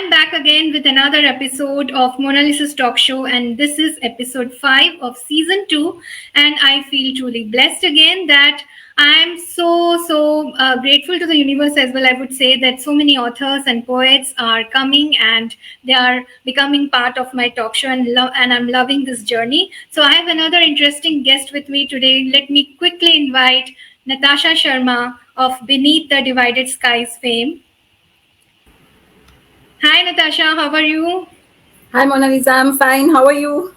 I'm back again with another episode of Mona Lisa's Talk Show, and this is episode 5 of season 2. And I feel truly blessed again that I'm so grateful to the universe as well. I would say that so many authors and poets are coming and they are becoming part of my talk show, and I'm loving this journey. So I have another interesting guest with me today. Let me quickly invite Natasha Sharma of Beneath the Divided Skies fame. Hi, Natasha. How are you? Hi, Mona Lisa. I'm fine. How are you?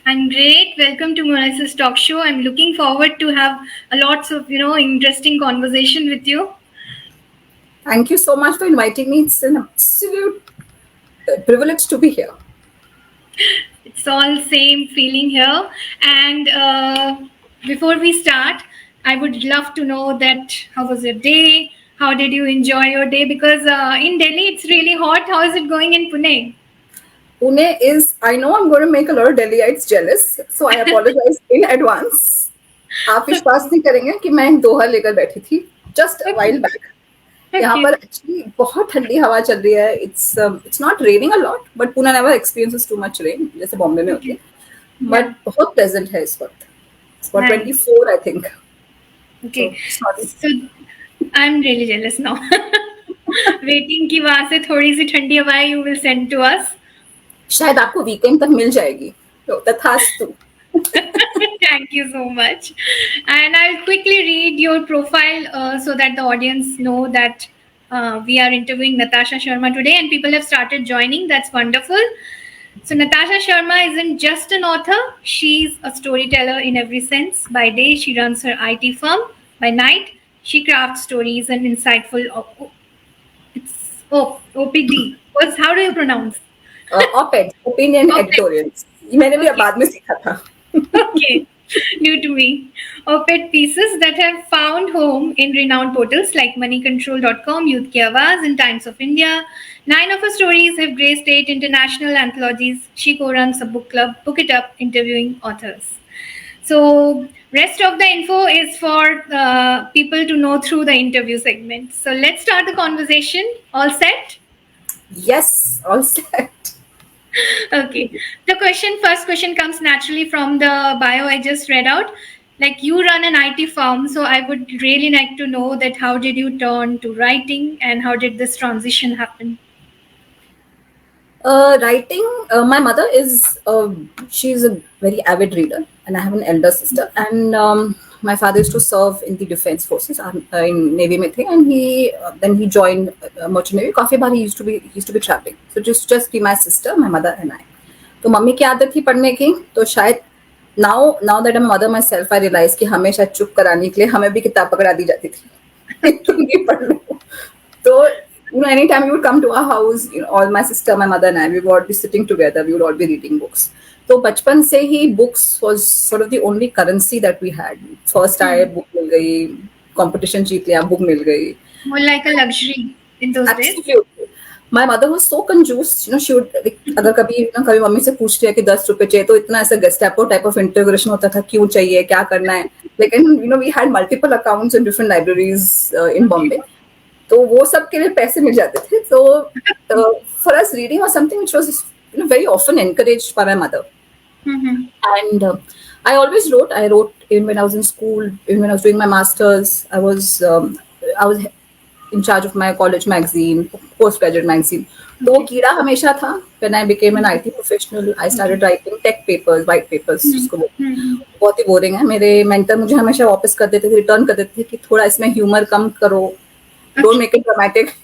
I'm great. Welcome to Mona's talk show. I'm looking forward to have a lots of interesting conversation with you. Thank you so much for inviting me. It's an absolute privilege to be here. It's all same feeling here. And before we start, I would love to know that how was your day? How did you enjoy your day? Because in Delhi it's really hot. How is it going in Pune? Pune is, I know I'm going to make a lot of Delhiites jealous, so I apologize in advance. आप विश्वास नहीं करेंगे कि मैं एक दोहा लेकर बैठी थी जस्ट अ वाइल बैक. यहाँ Okay. पर एक्चुअली बहुत ठंडी हवा चल रही है. It's not raining a lot but Pune never experiences too much rain जैसे बॉम्बे में होती है. But Yeah. बहुत प्लेजेंट है इस वक्त. It's for Nice. 24 I think. Okay. Sorry. So I'm really jealous now. Waiting कि वहां से थोड़ी सी ठंडी हवाएं you will send to us. शायद आपको वीकेंड तक मिल जाएगी. तो तथास्तु. Thank you so much. And I'll quickly read your profile so that the audience know that we are interviewing Natasha Sharma today and people have started joining. That's wonderful. So Natasha Sharma isn't just an author. She's a storyteller in every sense. By day, she runs her IT firm. By night, she crafts stories and insightful OPD. How do you pronounce? Op-ed, opinion Op-ed. editorials. ये मैंने भी Okay. बाद में सीखा था. Okay, new to me. Op-ed pieces that have found home in renowned portals like moneycontrol.com, Youth Ki Awaaz, and Times of India. 9 of her stories have graced 8 international anthologies. She co-runs a book club, Book It Up, interviewing authors. So rest of the info is for people to know through the interview segment. So let's start the conversation. All set? Yes, all set. Okay. First question comes naturally from the bio I just read out. Like you run an IT firm, so I would really like to know that how did you turn to writing and how did this transition happen? Writing, my mother is, she's a very avid reader, and I have an elder sister. And my father used to serve in the defense forces in Navy में थे, and then he joined merchant navy. काफी बार he used to be traveling. So just be my sister, my mother and I. तो mummy की आदत थी पढ़ने की, तो शायद now that I'm a mother myself, I realize कि हमें शायद चुप कराने के लिए हमें भी किताब पकड़ा दी जाती थी. तुम भी पढ़ लो. तो anytime you would come to our house, all my sister, my mother and I, we would all be sitting together, we would all be reading books. So बचपन से ही books was sort of the only currency that we had. First आए book मिल गई, competition जीत लिया, book मिल गई. More like a luxury in those days. Absolutely. My mother was so कंजूस, she would अगर कभी mummy से पूछती है कि 10 रुपए चाहिए तो इतना ऐसा गेस्टापो टाइप ऑफ इंटरोगेशन होता था, क्यों चाहिए, क्या करना है. Like, and we had multiple accounts in different libraries in Bombay. तो वो सब के लिए पैसे मिल जाते थे. So for us, reading was something which was very often encouraged by my mother. Mm-hmm. And I always wrote. I wrote even when I was in school, even when I was doing my masters. I was in charge of my college magazine, postgraduate magazine. तो वो कीड़ा हमेशा था. When I became an IT professional, I started writing tech papers, white papers. जिसको बहुत ही boring है. मेरे mentor मुझे हमेशा वापस कर देते थे, रिटर्न कर देते थे कि थोड़ा इसमें ह्यूमर कम करो. Don't make it dramatic.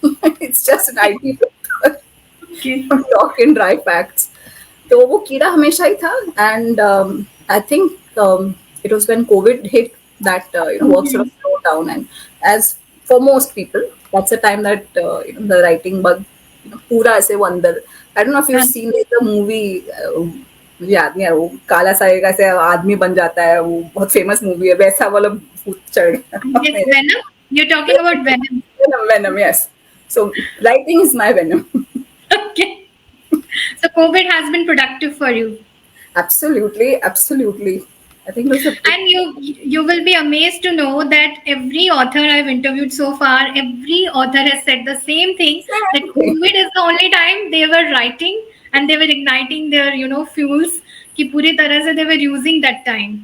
It's just an IT paper. Okay. Talk in dry facts. तो वो कीड़ा हमेशा ही था. And I think it was when COVID hit that work sort of slowed down. And as for most people, that's the time that the writing bug पूरा ऐसे वंदर. I don't know if you've seen the movie. मुझे याद नहीं है, वो काला सा एक ऐसे आदमी बन जाता है, वो बहुत फेमस मूवी है, वैसा वाला भूत चढ़ गया. Yes, Venom? You're talking about Venom. Venom, yes. So writing is my venom. Okay. So COVID has been productive for you. Absolutely. I think it was a big, And you will be amazed to know that every author I've interviewed so far, every author has said the same thing, that sad thing. COVID is the only time they were writing and they were igniting their fuels, कि पूरी तरह से they were using that time.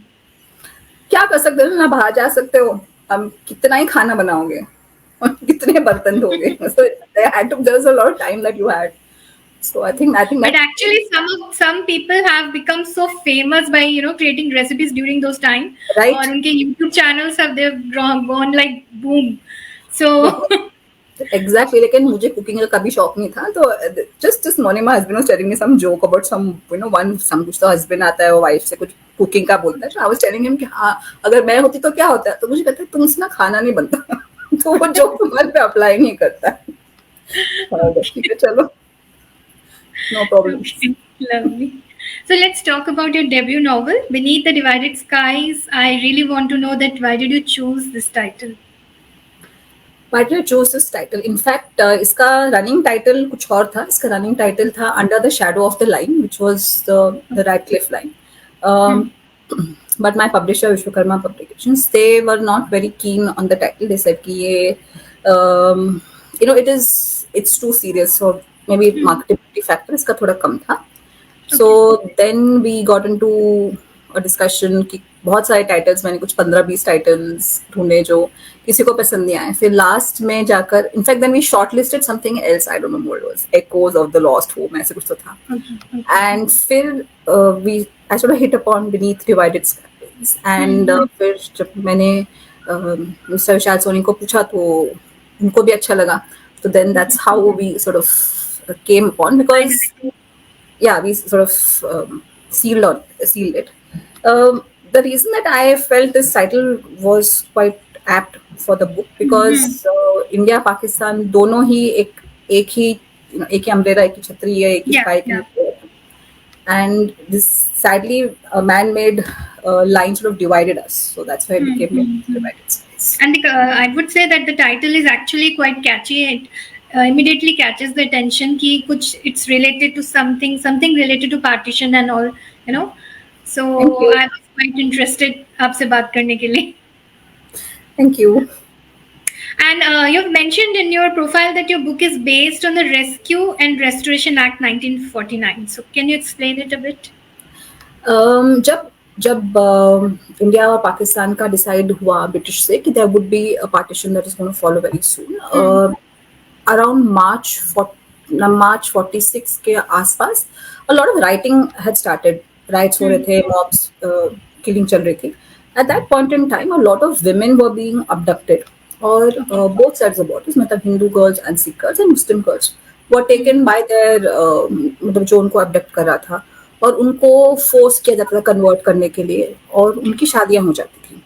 क्या कर सकते हो ना, बाहर जा सकते हो, हम कितना ही खाना बनाओगे और कितने बर्तन धोगे. So there was a lot of time that you had. So I think But that actually, some people have become so famous by creating recipes during those time. right. और उनके YouTube channels have they've gone like boom. So Exactly. लेकिन मुझे cooking का कभी शौक नहीं था. तो just this morning my husband was telling me some joke about some कुछ तो husband आता है वो wife से कुछ कुकिंग का बोलता है. So I was telling him कि हाँ, अगर मैं होती तो क्या होता है. तो मुझे कहता है तुमसे ना खाना नहीं बनता. तो वो जोक तुम्हारे पे अप्लाई नहीं करता. ठीक है, चलो, no problem. okay, lovely. So let's talk about your debut novel, Beneath the Divided Skies. I really want to know that why did you choose this title? Why did I choose this title? In fact, इसका running title कुछ और था. इसका running title था Under the Shadow of the Line, which was the Radcliffe line. But my publisher, Vishwakarma Publications, they were not very keen on the title. They said कि ये it's too serious, so maybe marketability factor इसका थोड़ा कम था. So then we got into a discussion कि बहुत सारे titles, मैंने कुछ 15-20 टाइटल्स ढूंढे जो किसी को पसंद नहीं आए. फिर लास्ट में जाकर, in fact then we shortlisted something else, I don't know what it was, because of the lost home, ऐसे कुछ तो था. एंड फिर we I sort of hit upon beneath divided skies. And फिर जब मैंने मिस्टर विशाल सोनी को पूछा तो उनको भी अच्छा लगा. तो then that's how we sort of came upon, because yeah, we sort of sealed it. The reason that I felt this title was quite apt for the book because India Pakistan दोनों ही एक ही umbrella, एक ही छतरी है, एक ही sky की, and this sadly a man-made line sort of divided us, so that's why it became Divided Skies. And I would say that the title is actually quite catchy. It immediately catches the attention कि कुछ it's related to something related to partition and all, So I was quite interested आपसे बात करने के लिए. Thank you. And you've mentioned in your profile that your book is based on the Rescue and Restoration Act 1949. So can you explain it a bit? जब India और पाकिस्तान का decide हुआ British से कि there would be a partition that is going to follow very soon, around March 46 के आसपास a lot of writing had started. Riots हो रहे थे, mobs killing चल रही थी. At that point in time, a lot of women were being abducted, और both sides of borders, मतलब Hindu girls and Sikh girls and Muslim girls were taken by their मतलब जो उनको abduct कर रहा था, और उनको फोर्स किया जाता था कन्वर्ट करने के लिए, और उनकी शादियां हो जाती थी.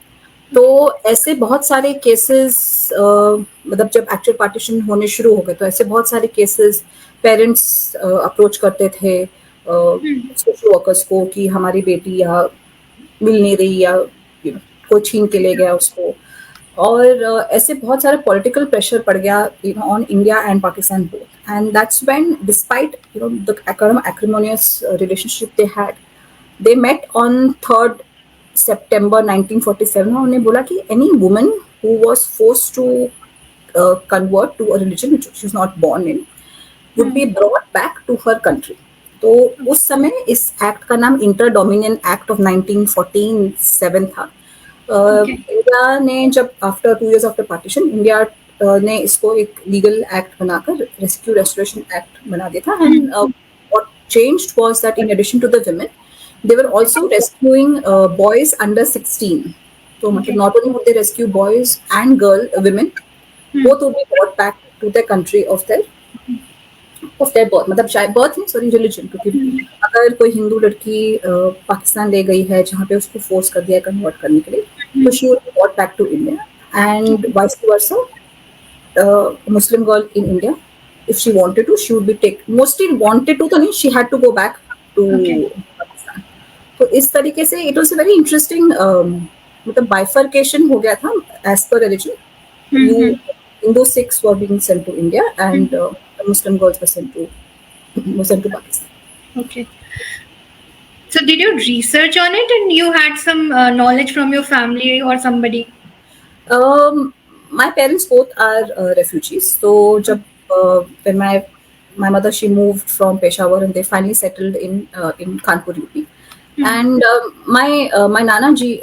तो ऐसे बहुत सारे केसेस, मतलब जब एक्चुअल पार्टीशन होने शुरू हो गए तो ऐसे बहुत सारे केसेस पेरेंट्स अप्रोच करते थे सोशल वर्कर्स को कि हमारी बेटी या मिल नहीं रही, या कोई छीन के ले गया उसको. और ऐसे बहुत सारे पॉलिटिकल प्रेशर पड़ गया on India and Pakistan both. And that's when, despite the acrimonious relationship they had, they met on 3rd September 1947. उन्होंने बोला कि any woman who was forced to convert to a religion which she was not born in would be brought back to her country. तो उस समय इस act का नाम inter dominion act of 1947 था. इंडिया ने जब after 2 years after partition, India ने इसको एक लीगल एक्ट बनाकर रेस्क्यू रेस्टोरेशन एक्ट बना दिया था. And what changed was that in addition to the women, they were also rescuing boys under 16. So not only would they rescue boys and women, both would be brought back to their country of their birth. मतलब birth नहीं, sorry, religion. क्योंकि अगर कोई हिंदू लड़की पाकिस्तान ले गई है जहाँ पे उसको फोर्स कर दिया कन्वर्ट करने के लिए, तो she would be brought back to India, and vice versa. Muslim girl in India, if she wanted to, she would be taken. Mostly wanted to, तो नहीं, she had to go back to Pakistan. तो इस तरीके से it was a very interesting मतलब bifurcation हो गया था as per religion. Hindu Sikhs were being sent to India, and the Muslim girls were sent to Pakistan. Okay. So did you research on it and you had some knowledge from your family or somebody? My parents both are refugees. So when my mother, she moved from Peshawar and they finally settled in Kanpur, UP. And my Nana ji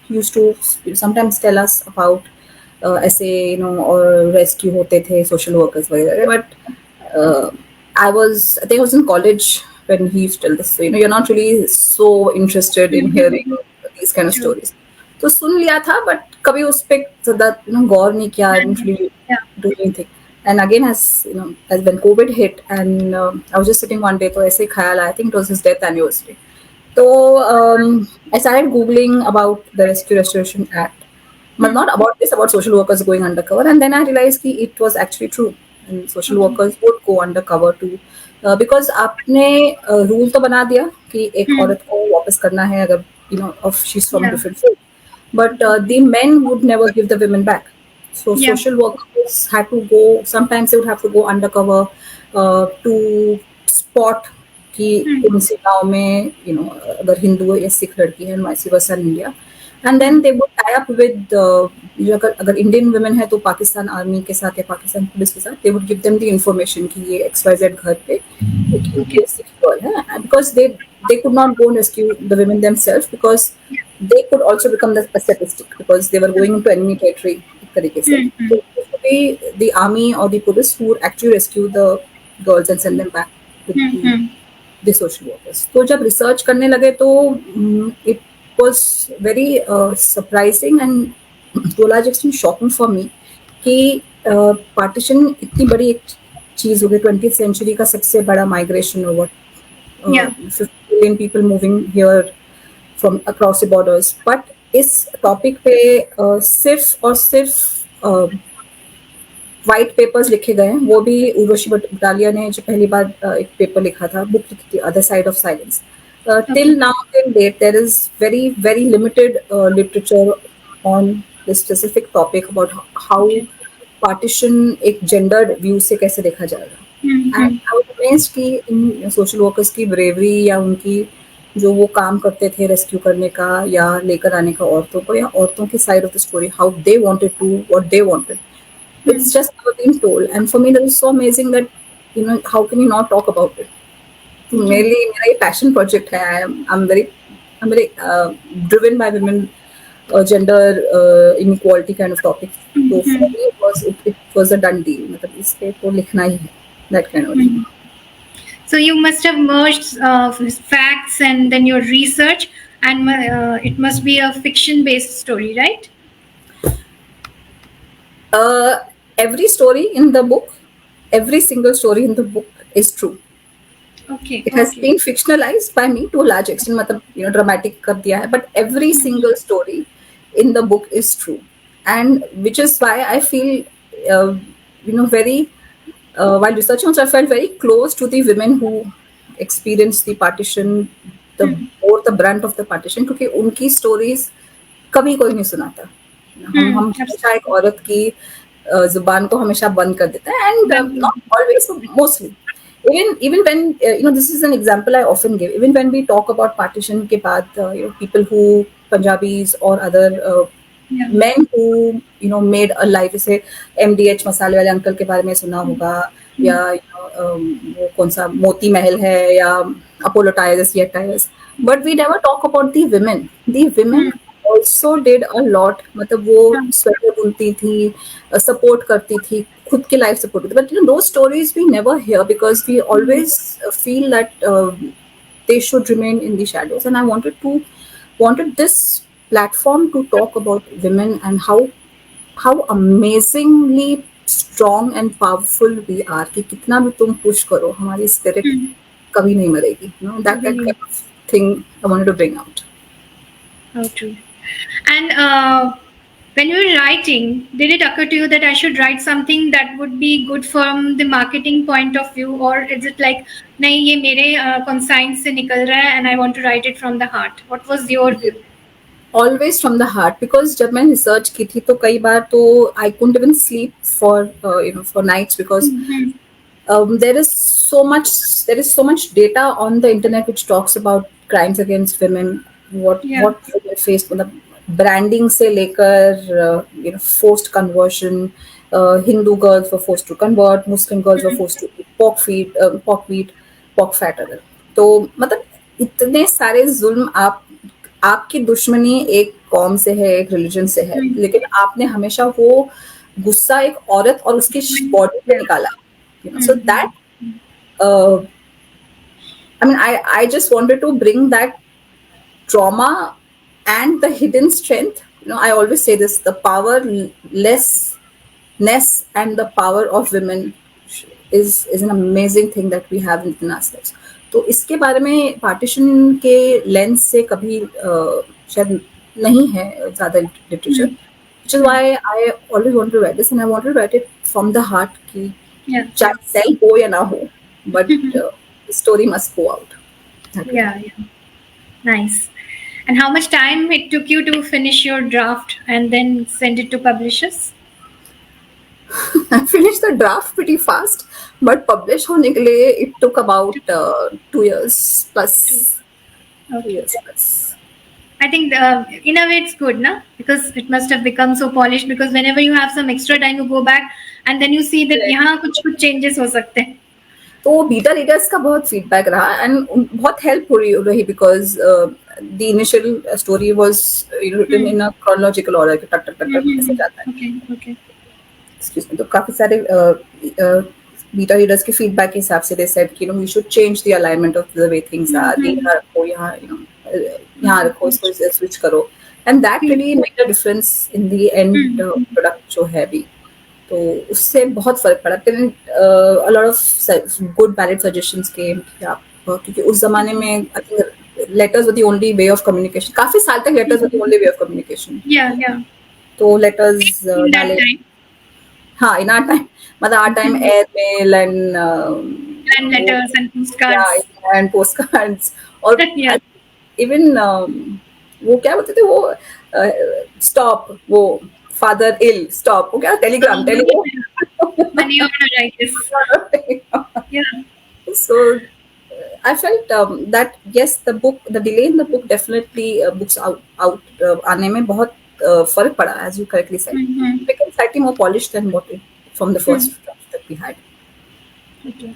used to sometimes tell us about ऐसे or rescue होते थे social workers वगैरह. But I think I was in college when he used to tell this. So you're not really so interested in hearing these kind of True. stories. तो सुन लिया था but कभी उस पे ज़्यादा गौर नहीं किया. I didn't really Yeah. do anything. And again, as when COVID hit, and I was just sitting one day, तो ऐसे ही ख्याल आया. I think it was his death anniversary. So I started googling about the Rescue Restoration Act, but not about this, about social workers going undercover. And then I realized that it was actually true, and social workers would go undercover too, because आपने rule तो बना दिया कि एक औरत को वापस करना है अगर if she's from a Yeah. different faith, but the men would never give the women back. So Yeah. social workers had to go. Sometimes they would have to go undercover to spot कि उनसे गाँव में अगर हिंदू या सिख लड़की है and vice versa in India. And then they would tie up with अगर Indian women है तो पाकिस्तान आर्मी के साथ या पाकिस्तान पुलिस के साथ they would give them the information कि ये XYZ घर पे एक सिख गर्ल है, because they could not go and rescue the women themselves because they could also become the statistic because they were going into enemy territory एक तरीके से. So it would be the army or the police who would actually rescue the girls and send them back with the social workers. तो जब research करने लगे तो it was very surprising and to a large extent shocking for me कि partition इतनी बड़ी एक चीज हो गई 20th सेंचुरी का सबसे बड़ा migration over 50 million people moving here from across the borders. But इस टॉपिक पे सिर्फ और सिर्फ वाइट पेपर्स लिखे गए हैं, वो भी उर्वशी बटालिया ने जो पहली बार एक पेपर लिखा था, बुक लिखी थी other side of silence. Till now, till date, there is very, very limited literature on this specific topic about how partition एक gendered view से कैसे देखा जाएगा. And I was amazed कि इन social workers की bravery या उनकी जो वो काम करते थे रेस्क्यू करने का या लेकर आने का औरतों को या औरतों की side of the story, how they wanted to, what they wanted. It's just never been told. And for me, that is so amazing that, how can you not talk about it? मेरा ये passion project है. I'm very driven by women, gender inequality kind of topics. So for me, it was a done deal. मतलब इस पे तो लिखना ही है, that kind of thing. So you must have merged facts and then your research, and it must be a fiction-based story, right? Every story in the book, every single story in the book is true. Okay. It has been fictionalized by me to a large extent, मतलब dramatic कर दिया है, but every single story in the book is true, and which is why I feel very while researching also I felt very close to the women who experienced the partition, or the brunt of the partition, क्योंकि उनकी stories कभी कोई नहीं सुनाता. हम हमेशा एक औरत की जुबान को हमेशा बंद कर देते हैं, and not always, mostly. Even when this is an example I often give. Even when we talk about partition के बाद, people who Punjabis or other men who made a life, जैसे MDH मसाले वाले अंकल के बारे में सुना होगा, या वो कौन सा मोती महल है या अपोलो टायर्स या tyres, but we never talk about the women. The women also did a lot. मतलब वो स्वेटर बुनती थी, सपोर्ट करती थी, खुद की लाइफ सपोर्ट करती थी. But those stories we never hear because we always feel that they should remain in the shadows. And I wanted this platform to talk about women and how amazingly strong and powerful we are. कि कितना भी तुम push करो, हमारी spirit कभी नहीं मरेगी. That kind of thing I wanted to bring out. How true. And when you were writing, did it occur to you that I should write something that would be good from the marketing point of view, or is it like नहीं ये मेरे conscience से निकल रहा है and I want to write it from the heart? What was your view? Always from the heart, because जब मैं research की थी तो कई बार तो I couldn't even sleep for nights because there is so much data on the internet which talks about crimes against women, Yeah. what women faced, मतलब branding से लेकर forced conversion, Hindu girls were forced to convert, Muslim girls were forced to eat pork meat, pork fat अगर, तो मतलब इतने सारे जुल्म आपकी दुश्मनी एक कौम से है, एक रिलीजन से है, लेकिन आपने हमेशा वो गुस्सा एक औरत और उसकी बॉडी पे निकाला, so that uh, I mean, I just wanted to bring that trauma and the hidden strength. I always say this: the powerlessness and the power of women is an amazing thing that we have within ourselves. तो इसके बारे में partition के lens से कभी शायद नहीं है ज़्यादा literature, which is why I always want to write this, and I want to write it from the heart कि Yeah. चाहे सेल हो या ना हो, but the story must go out. Yeah. Nice. And how much time it took you to finish your draft and then send it to publishers? I finished the draft pretty fast, but publish होने के लिए it took about 2 years plus. 2 years plus. I think in a way it's good, na? Because it must have become so polished. Because whenever you have some extra time, you go back and then you see that यहाँ कुछ changes हो सकते हैं. तो beta readers का बहुत feedback रहा and बहुत हेल्प हो रही because the initial story was written in a chronological order कि टक टक टक टक ऐसे जाता है. Excuse me. तो काफी सारे बीटा रीडर्स के फीडबैक के हिसाब से दे सेड कि we should change the alignment of the way things are, यहाँ रखो, यहाँ रखो, इसको स्विच करो, and that really made a difference in the end product जो है अभी. तो उससे बहुत फर्क पड़ा. A lot of good valid suggestions came कि आप, क्योंकि उस जमाने में I think letters were the only way of communication. काफी साल तक letters were the only way of communication. तो लेटर्स डाले. हाँ, in our time, मतलब our time airmail and letters and postcards. Yeah, and postcards. और even वो क्या बोलते थे वो stop, वो father ill, stop, वो क्या telegram. Money order, I guess. Yeah. So I felt that yes, the delay in the book definitely books out आने में बहुत फर्क पड़ा, as you correctly said. It became slightly more polished than what from the first draft that we had. Okay.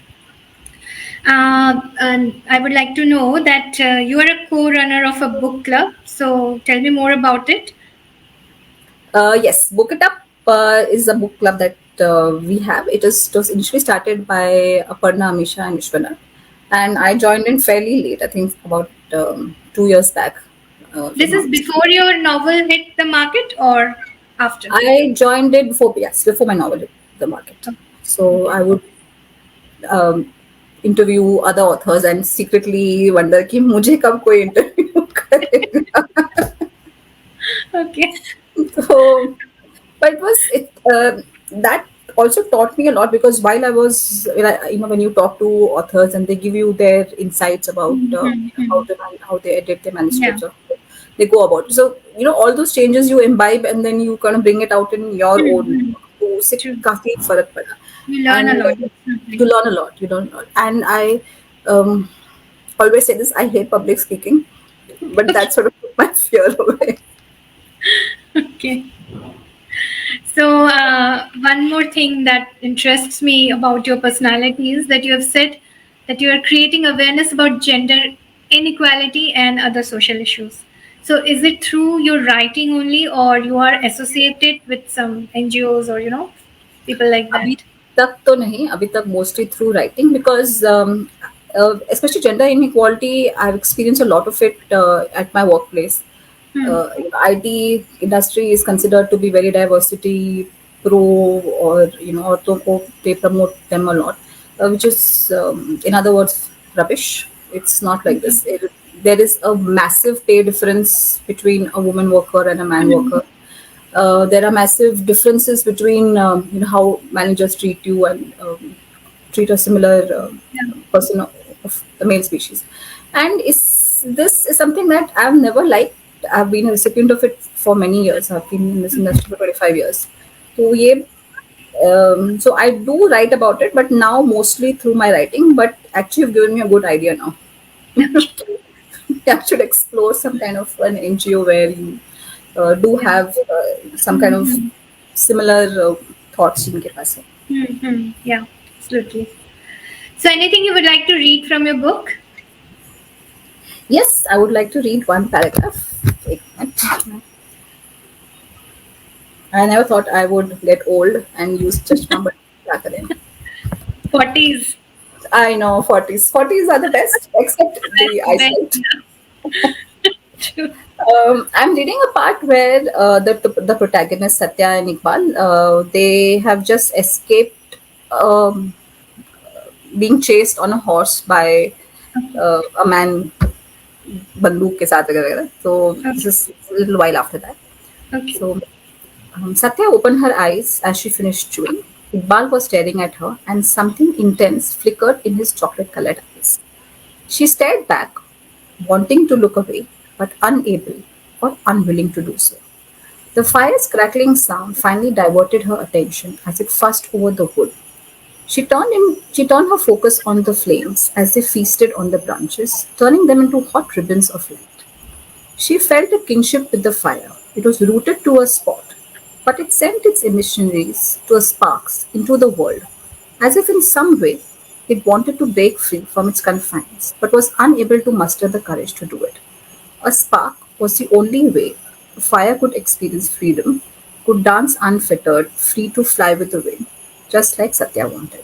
And I would like to know that you are a co-runner of a book club. So tell me more about it. Yes, Book It Up is a book club that we have. It was initially started by Aparna, Amisha, and Ishwana, and I joined in fairly late. I think about 2 years back. This is before your novel hit the market or after? I joined it before my novel hit the market. So I would interview other authors and secretly wonder कि मुझे कब कोई interview करेगा. Okay. So, but that also taught me a lot, because while I was, when you talk to authors and they give you their insights about how they edit their manuscripts, or they go about it. So all those changes you imbibe and then you kind of bring it out in your own. तो उससे काफी फर्क पड़ा. You learn a lot. You learn a lot. And I always say this: I hate public speaking, but that sort of took my fear away. Okay. So one more thing that interests me about your personality is that you have said that you are creating awareness about gender inequality and other social issues. So is it through your writing only, or you are associated with some NGOs or people like that? अभी तक तो नहीं. अभी तक mostly through writing, because especially gender inequality, I've experienced a lot of it at my workplace. IT industry is considered to be very diversity pro, or औरतों को they promote them a lot, which is in other words rubbish. It's not like this. There is a massive pay difference between a woman worker and a man worker. There are massive differences between how managers treat you and treat a similar person of the male species. And this is something that I've never liked. I've been a recipient of it for many years. I've been in this industry for 25 years. So I do write about it, but now mostly through my writing. But actually, you've given me a good idea now. I should explore some kind of an NGO where you do Yeah. have some kind of Mm-hmm. similar thoughts जिनके पास है. Mm-hmm. Yeah, absolutely. So, anything you would like to read from your book? Yes, I would like to read one paragraph. एक minute. I never thought I would get old and use chashma, but क्या करें? 40s. I know 40s. 40s are the best, except the Best, best. eyesight. Yeah. True. I'm reading a part where the protagonist Satya and Iqbal they have just escaped um, being chased on a horse by Okay. a man बंदूक के साथ वगैरह. So this Okay. is a little while after that. Okay. So Satya opened her eyes as she finished chewing. Iqbal was staring at her, and something intense flickered in his chocolate-colored eyes. She stared back, wanting to look away, but unable or unwilling to do so. The fire's crackling sound finally diverted her attention as it fussed over the wood. She turned her focus on the flames as they feasted on the branches, turning them into hot ribbons of light. She felt a kinship with the fire. It was rooted to a spot, but it sent its emission rays to sparks into the world, as if in some way it wanted to break free from its confines, but was unable to muster the courage to do it. A spark was the only way the fire could experience freedom, could dance unfettered, free to fly with the wind, just like Satya wanted.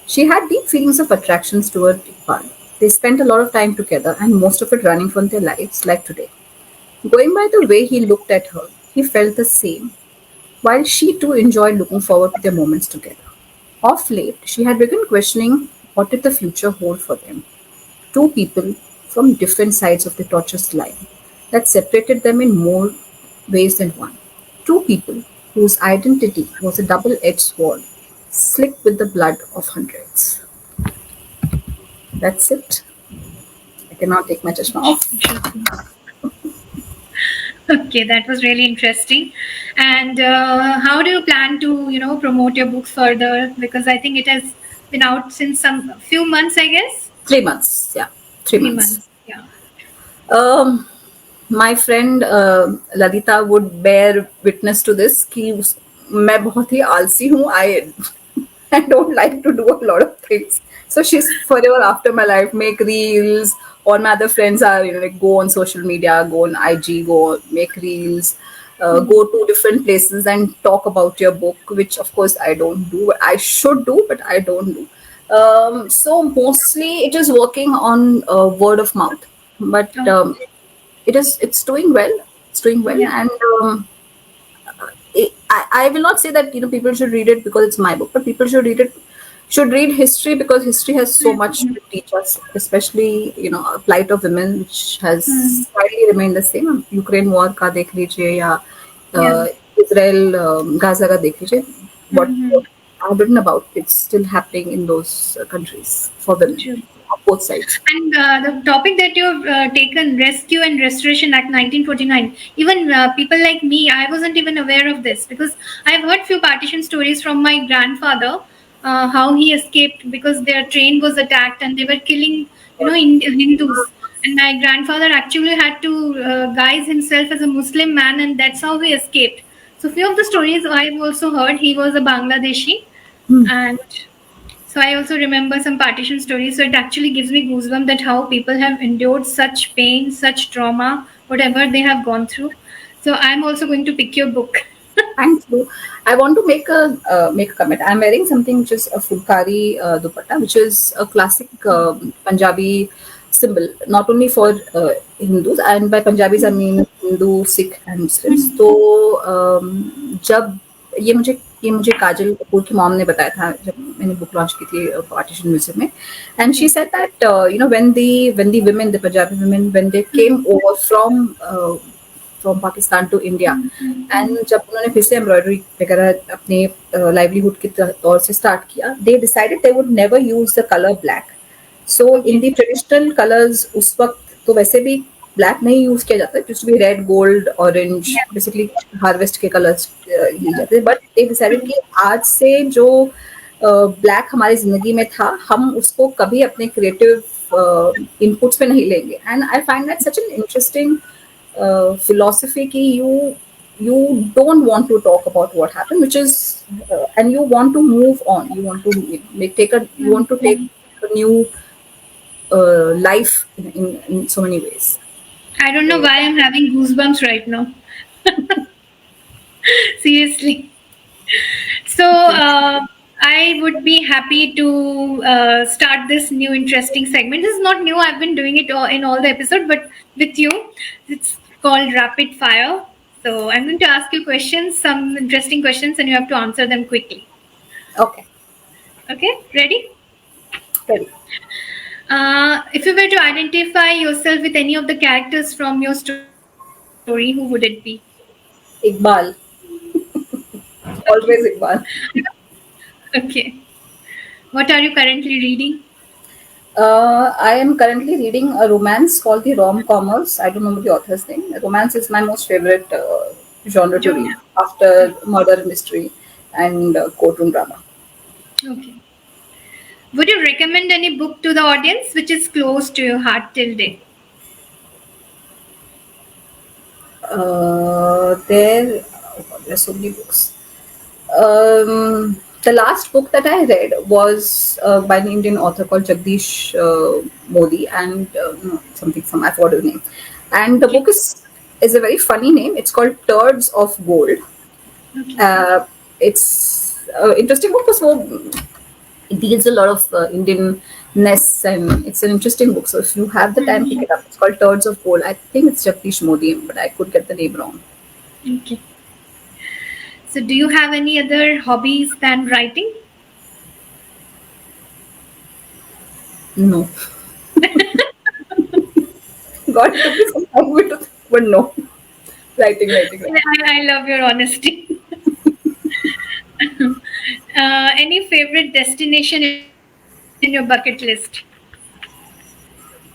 She had deep feelings of attractions toward Iqbal. They spent a lot of time together, and most of it running from their lives, like today. Going by the way he looked at her, he felt the same, while she too enjoyed looking forward to their moments together. Of late, she had begun questioning what did the future hold for them. Two people from different sides of the tortuous line that separated them in more ways than one. Two people whose identity was a double edged sword, slick with the blood of hundreds. That's it. I cannot take my chashma off. Interesting. Okay, that was really interesting. And how do you plan to, promote your books further? Because I think it has been out since some few months, I guess. 3 months. Yeah, 3 months. 3 months. Yeah. Um, my friend Lalita would bear witness to this कि मैं बहुत ही आलसी हूँ. I don't like to do a lot of things. So she's forever after my life. Make reels. All my other friends are like go on social media, go on IG, go make reels, go to different places and talk about your book, which of course I don't do. I should do, but I don't do. So mostly it is working on word of mouth, but Oh, it's doing well. It's doing well, yeah. and I will not say that people should read it because it's my book, but people should read history because history has so much to teach us, especially plight of women, which has Hmm. slightly remained the same. Ukraine war का देख लीजिए या Yeah. Israel Gaza का देख लीजिए. What Mm-hmm. I've written about, it's still happening in those countries for women True. on both sides. And the topic that you've taken, Rescue and Restoration Act 1949, even people like me, I wasn't even aware of this because I've heard few partition stories from my grandfather, how he escaped because their train was attacked and they were killing, Hindus. And my grandfather actually had to guise himself as a Muslim man, and that's how he escaped. So few of the stories I've also heard. He was a Bangladeshi, and so I also remember some partition stories. So it actually gives me goosebumps that how people have endured such pain, such trauma, whatever they have gone through. So I'm also going to pick your book. Thank you. I want to make a comment. I'm wearing something which is a Fulkari dupatta, which is a classic Punjabi symbol, not only for Hindus, and by Punjabis I mean Hindu, Sikh, and Muslims. तो जब ये मुझे काजल कपूर की mom ने बताया था जब मैंने बुक लॉन्च की थी पार्टीशन म्यूजियम में, and she said that when the women, the Punjabi women, when they came over from Pakistan to India, and जब उन्होंने फिर से एम्ब्रॉयडरी वगैरह अपने लाइवलीहुड के तौर से स्टार्ट किया, they decided they would never use the colour black. So in the traditional colours उस वक्त तो वैसे भी ब्लैक नहीं यूज किया जाता, used to be red, gold, orange, basically harvest के कलर्स लिए जाते, बट दे डिसाइडेड कि आज से जो ब्लैक हमारी जिंदगी में था, हम उसको कभी अपने क्रिएटिव inputs पे नहीं लेंगे. And I find that such an interesting philosophy कि you don't want to talk about what happened, which is and you want to move on. You want to you want to take a new life in so many ways. I don't know why I'm having goosebumps right now. Seriously. So I would be happy to start this new interesting segment. This is not new. I've been doing it in all the episodes, but with you, it's called rapid fire. So I'm going to ask you questions, some interesting questions, and you have to answer them quickly. Okay, Okay, ready? ready. If you were to identify yourself with any of the characters from your story, who would it be? Iqbal, always Iqbal. Okay. What are you currently reading? I am currently reading a romance called the Rom-Comers. I don't remember the author's name. Romance is my most favorite genre to read Genre. after murder mystery and courtroom drama. Okay. Would you recommend any book to the audience which is close to your heart till date? There's so many books. The last book that I read was by an Indian author called Jagdish Modi, and no, something from I forgot his name. And the Okay. book is a very funny name. It's called Turds of Gold. Okay. It's interesting book because it deals a lot of Indian nests, and it's an interesting book. So if you have the time, pick it up. It's called Turds of Gold. I think it's Jagdish Modi, but I could get the name wrong. Okay. So, do you have any other hobbies than writing? No. God, it took me some time to think, but no. Writing. I love your honesty. Any favorite destination in your bucket list?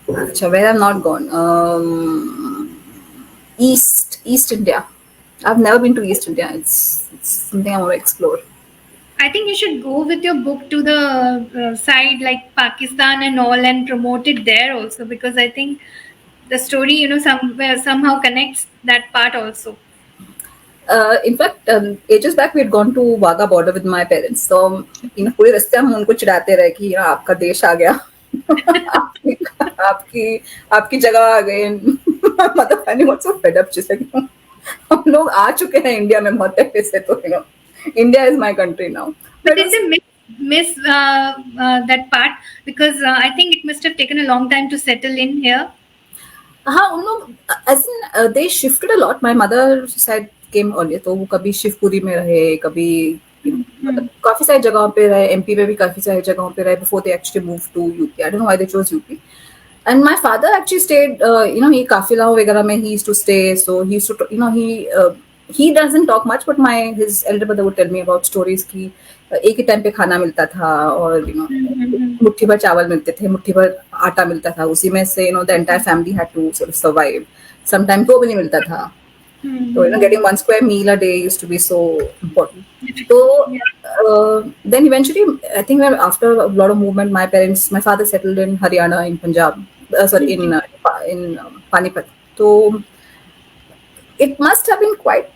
Acha, where I'm not gone. East India. I've never been to East India. It's something I want to explore. I think you should go with your book to the side like Pakistan and all and promote it there also, because I think the story, somewhere somehow connects that part also. In fact, ages back we had gone to Wagah border with my parents. So, पूरे रास्ते हम उनको चिढ़ाते रहे कि आपका देश आ गया, आपकी जगह आ गए. मतलब I got so fed up just like, हम लोग आ चुके हैं इंडिया में बहुत पहले से, तो India is my country now. But did they miss that part? Because I think it must have taken a long time to settle in here. हाँ, उन लोग as in they shifted a lot. My mother side came earlier, तो वो कभी शिवपुरी में रहे, कभी मतलब काफी सारी जगहों पे रहे, एमपी में भी काफी सारी जगहों पे रहे before they actually moved to UP. I don't know why they chose UP. And my father actually stayed, he काफिलाओं वगैरह में he used to stay. So he used to, he doesn't talk much, but his elder brother would tell me about stories कि एक ही time पे खाना मिलता था, और मुट्ठी भर चावल मिलते थे, मुट्ठी भर आटा मिलता था, उसी में से the entire family had to sort of survive. Sometimes वो भी नहीं मिलता था. So getting 1 square meal a day used to be so important. So then eventually, I think after a lot of movement, my father settled in Haryana, in Punjab, in Panipat. So it must have been quite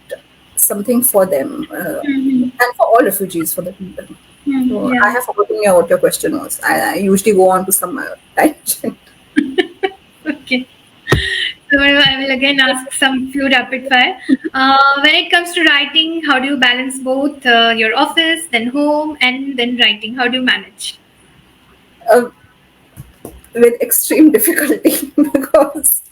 something for them, and for all refugees, for the people. So I have forgotten what your question was. I usually go on to some tangent. Okay. So I will again ask some few rapid fire. When it comes to writing, how do you balance both your office, then home, and then writing? How do you manage? With extreme difficulty, because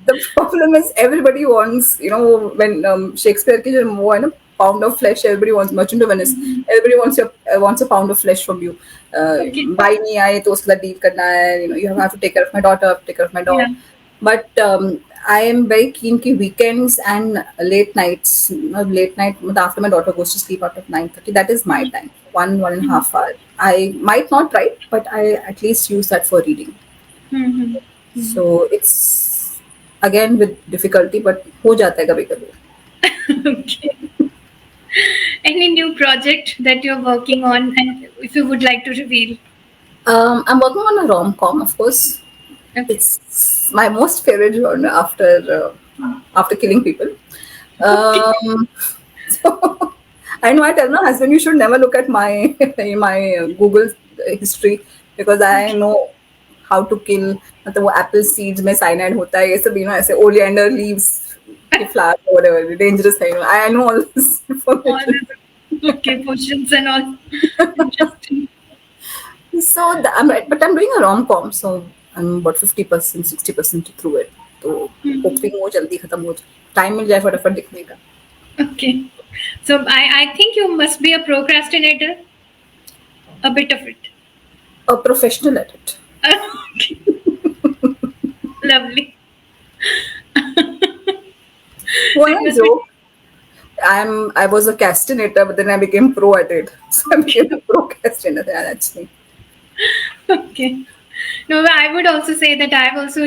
the problem is everybody wants, when Shakespeare ki jo wo hai na, pound of flesh, everybody wants, Merchant of Venice, everybody wants a pound of flesh from you. Buy nahi aaye to uske sath deal karna hai, you have to take care of my daughter, take care of my dog. Yeah. But I am very keen ki weekends and late nights, after my daughter goes to sleep after 9:30, that is my time, 1.5 hour. I might not write, but I at least use that for reading. So it's again with difficulty, but ho jata hai kabhi kabhi. Okay. Any new project that you're working on, and if you would like to reveal? I'm working on a rom com, of course. Okay. It's my most favorite genre after killing people. Okay. Um, so I know I tell my husband you should never look at my Google history because I know how to kill. मतलब वो apple seeds में cyanide होता है ये सब ऐसे oleander leaves के flower or whatever dangerous है I know all this All information. this. Okay, potions and all. Interesting. So but I'm doing a rom com, so I'm about 50%, 60% through it. तो hoping वो जल्दी खत्म हो जाए. Time मिल जाए फटाफट दिखने का. Okay. So I think you must be a procrastinator. A bit of it. A professional at it. Okay. Lovely. वो It ना must joke. I was a castinator, but then I became pro at it. So I became a procrastinator actually. be okay. No, but I would also say that I've also,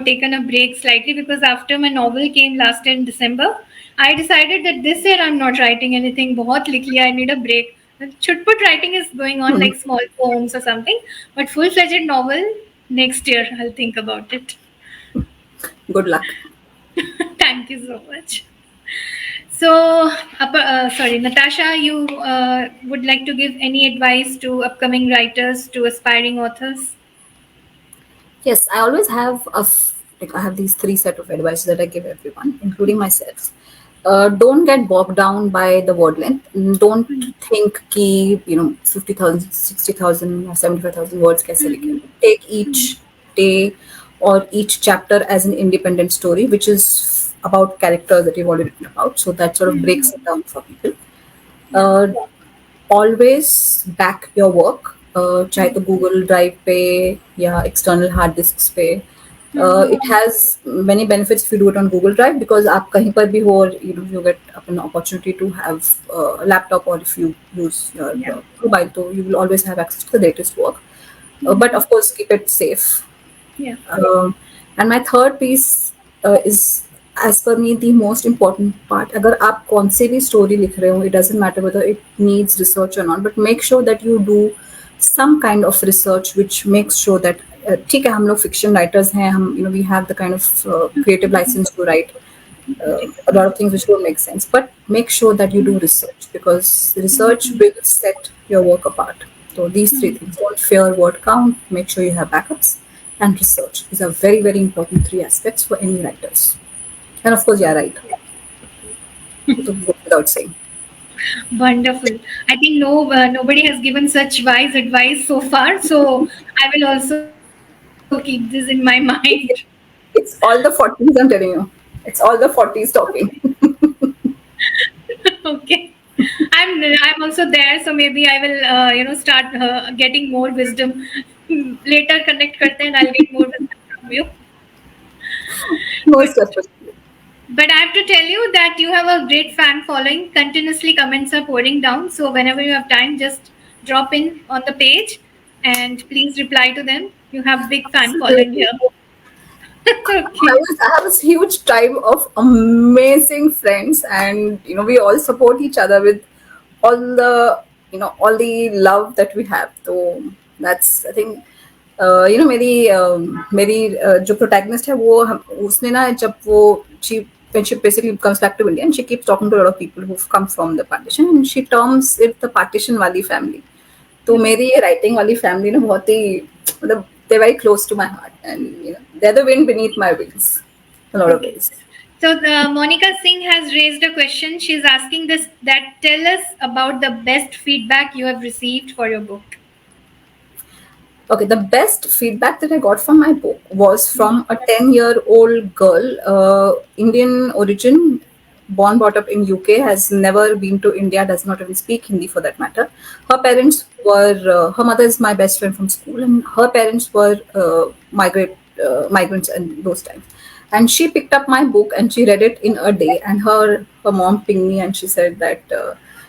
taken a break slightly because after my novel came last year in December, I decided that this year I'm not writing anything. बहुत लिख लिया, I need a break. Chutput writing is going on like small poems or something, but full-fledged novel next year I'll think about it. Good luck. Thank you so much. So, sorry, Natasha, you would like to give any advice to upcoming writers, to aspiring authors? Yes, I always have like I have these three set of advice that I give everyone, including myself. Don't get bogged down by the word length. Don't think कि 50,000, 60,000 or 75,000 words कैसे लिखें. Take each day or each chapter as an independent story, which is about characters that you've already written about. So that sort of breaks it down for people. Uh, Always back your work, चाहे तो Google drive पे या external hard disk पे. It has many benefits if you do it on Google Drive because आप कहीं पर भी हो और you get an opportunity to have a laptop or if you use your Yeah. mobile, so you will always have access to the latest work. But of course, keep it safe. Yeah. And my third piece is as per me the most important part. अगर आप कौन से भी story लिख रहे हो, it doesn't matter whether it needs research or not, but make sure that you do some kind of research which makes sure that ठीक है हम लोग fiction writers हैं हम we have the kind of creative license to write a lot of things which don't make sense, but make sure that you do research because research will set your work apart. So these three things: don't fear word count, make sure you have backups, and research. These are very, very important three aspects for any writers. And of course, yeah, right. So goes without saying. Wonderful. I think nobody has given such wise advice so far. So I will also keep this in my mind. It's all the 40s, I'm telling you. It's all the 40s talking. Okay. I'm also there, so maybe I will start getting more wisdom. Later connect karte and I'll get more wisdom from you. Most definitely. But I have to tell you that you have a great fan following. Continuously comments are pouring down. So whenever you have time, just drop in on the page and please reply to them. You have big fan following here. Okay. I have a huge tribe of amazing friends, and we all support each other with all the all the love that we have. So that's I think मेरी जो protagonist है वो उसने ना जब वो she when she basically comes back to India and she keeps talking to a lot of people who've come from the partition and she terms it the partition वाली family. तो मेरी ये writing वाली family ना बहुत ही मतलब they're very close to my heart and they're the wind beneath my wings in a lot of ways. So Monica Singh has raised a question. She's asking this that tell us about the best feedback you have received for your book. Okay, the best feedback that I got from my book was from a 10-year-old girl, Indian origin, born, brought up in UK, has never been to India, does not even speak Hindi for that matter. Her parents were, her mother is my best friend from school, and her parents were migrants in those times. And she picked up my book and she read it in a day. And her mom pinged me and she said that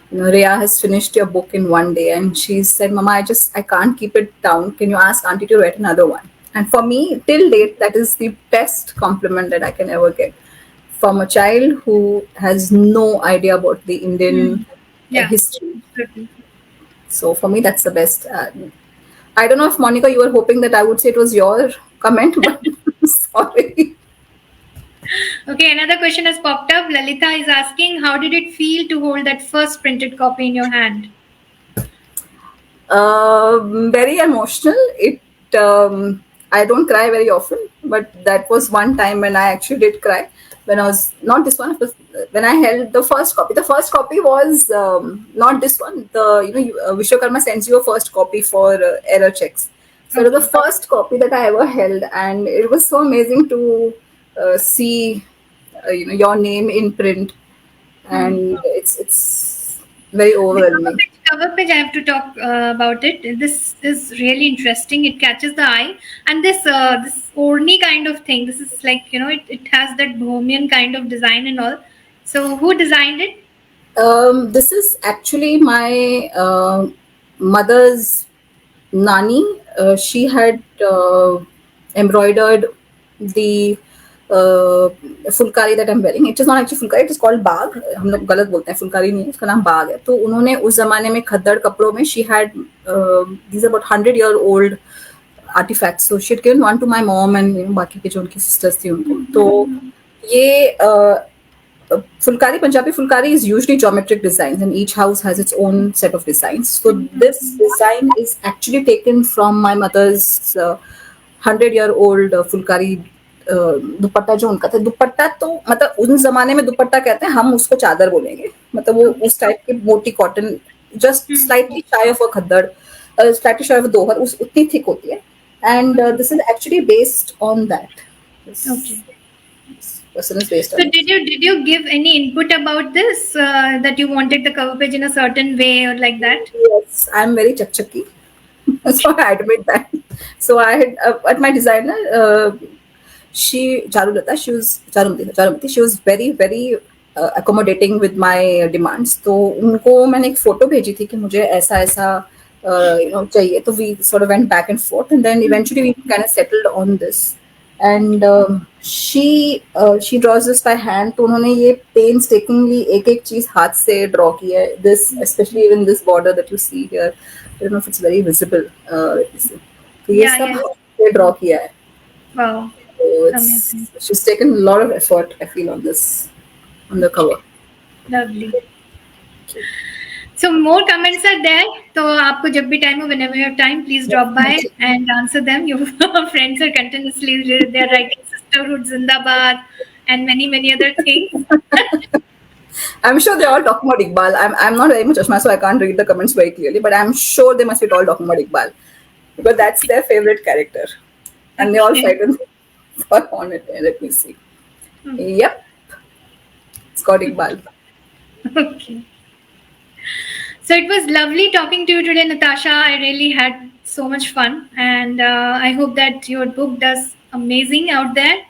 Rhea has finished your book in one day, and she said, "Mama, I can't keep it down. Can you ask Auntie to write another one?" And for me, till date, that is the best compliment that I can ever get from a child who has no idea about the Indian history. Absolutely. So for me, that's the best. I don't know if Monica, you were hoping that I would say it was your comment, but sorry. Okay, another question has popped up. Lalita is asking, how did it feel to hold that first printed copy in your hand? Very emotional. I don't cry very often, but that was one time when I actually did cry. When I was not this one, but when I held the first copy. The first copy was not this one. Vishwakarma sends you a first copy for error checks. So it was the first copy that I ever held, and it was so amazing to see, your name in print, and it's very overwhelming. Cover page, I have to talk about it. This is really interesting. It catches the eye, and this orny kind of thing. This is like, it has that bohemian kind of design and all. So who designed it? This is actually my mother's nani. She had embroidered the phulkari that I am wearing. It is not actually phulkari, it is called bagh. हम लोग गलत बोलते हैं, फुलकारी नहीं है, उसका नाम बाग है. तो उन्होंने उस जमाने में खद्दड़ कपड़ों में she had these about 100-year old artifacts. So she had given one to my mom and बाकी के जो उनकी sisters थी उनको. तो ये Fulkari, Punjabi Fulkari is usually geometric designs, and each house has its own set of designs. So this design is actually taken from my mother's 100-year-old Fulkari दुपट्टा जो उनका था. दुपट्टा तो मतलब उन जमाने में दुपट्टा कहते हैं, हम उसको चादर बोलेंगे. मतलब वो उस टाइप की मोटी cotton, just slightly shy of a khaddar, slightly shy of dohar, उस उतनी थिक होती है. And this is actually based on that. Okay. Person is based So on. did you give any input about this, that you wanted the cover page in a certain way or like that? Yes, I'm very chakchaki. So I admit that. So I had at my designer, she Charulata, she was very very accommodating with my demands. तो उनको मैंने एक photo भेजी थी कि मुझे ऐसा ऐसा चाहिए. तो we sort of went back and forth, and then eventually we kind of settled on this. And she draws this by hand. तो उन्होंने ये painstakingly एक एक चीज हाथ से draw की है. This, especially even this border that you see here, I don't know if it's very visible. तो ये सब हाथ से draw किया है. Wow. So she's taken a lot of effort, I feel, on this, on the cover. Lovely. So more comments are there. So आपको जब भी time हो, whenever you have time, please drop by and answer them. Your friends are continuously, they are writing Sisterhood Zindabad and many other things. I'm sure they're all talking about Iqbal. I'm not very much Ashma, so I can't read the comments very clearly, but I'm sure they must be all talking about Iqbal, because that's their favorite character, and they all fight on it. Let me see. Yep, it's called Iqbal. Okay. So it was lovely talking to you today, Natasha. I really had so much fun, and I hope that your book does amazing out there,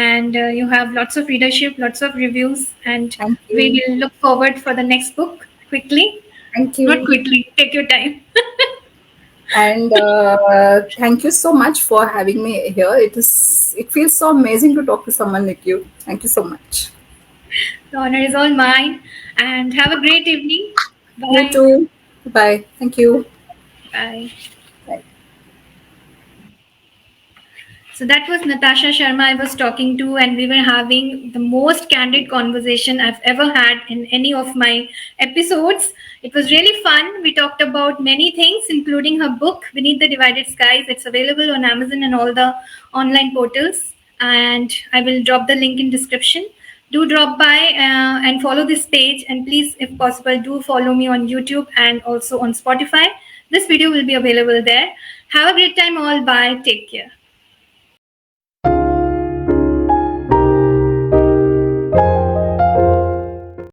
and you have lots of readership, lots of reviews, and we will look forward for the next book quickly. Thank you. Not quickly, take your time. And thank you so much for having me here. It feels so amazing to talk to someone like you. Thank you so much. The honor is all mine, and have a great evening. Bye. You too. Bye. Thank you. Bye. Bye. So that was Natasha Sharma I was talking to, and we were having the most candid conversation I've ever had in any of my episodes. It was really fun. We talked about many things, including her book, Beneath the Divided Skies. It's available on Amazon and all the online portals. And I will drop the link in description. Do drop by and follow this page. And please, if possible, do follow me on YouTube and also on Spotify. This video will be available there. Have a great time all. Bye. Take care.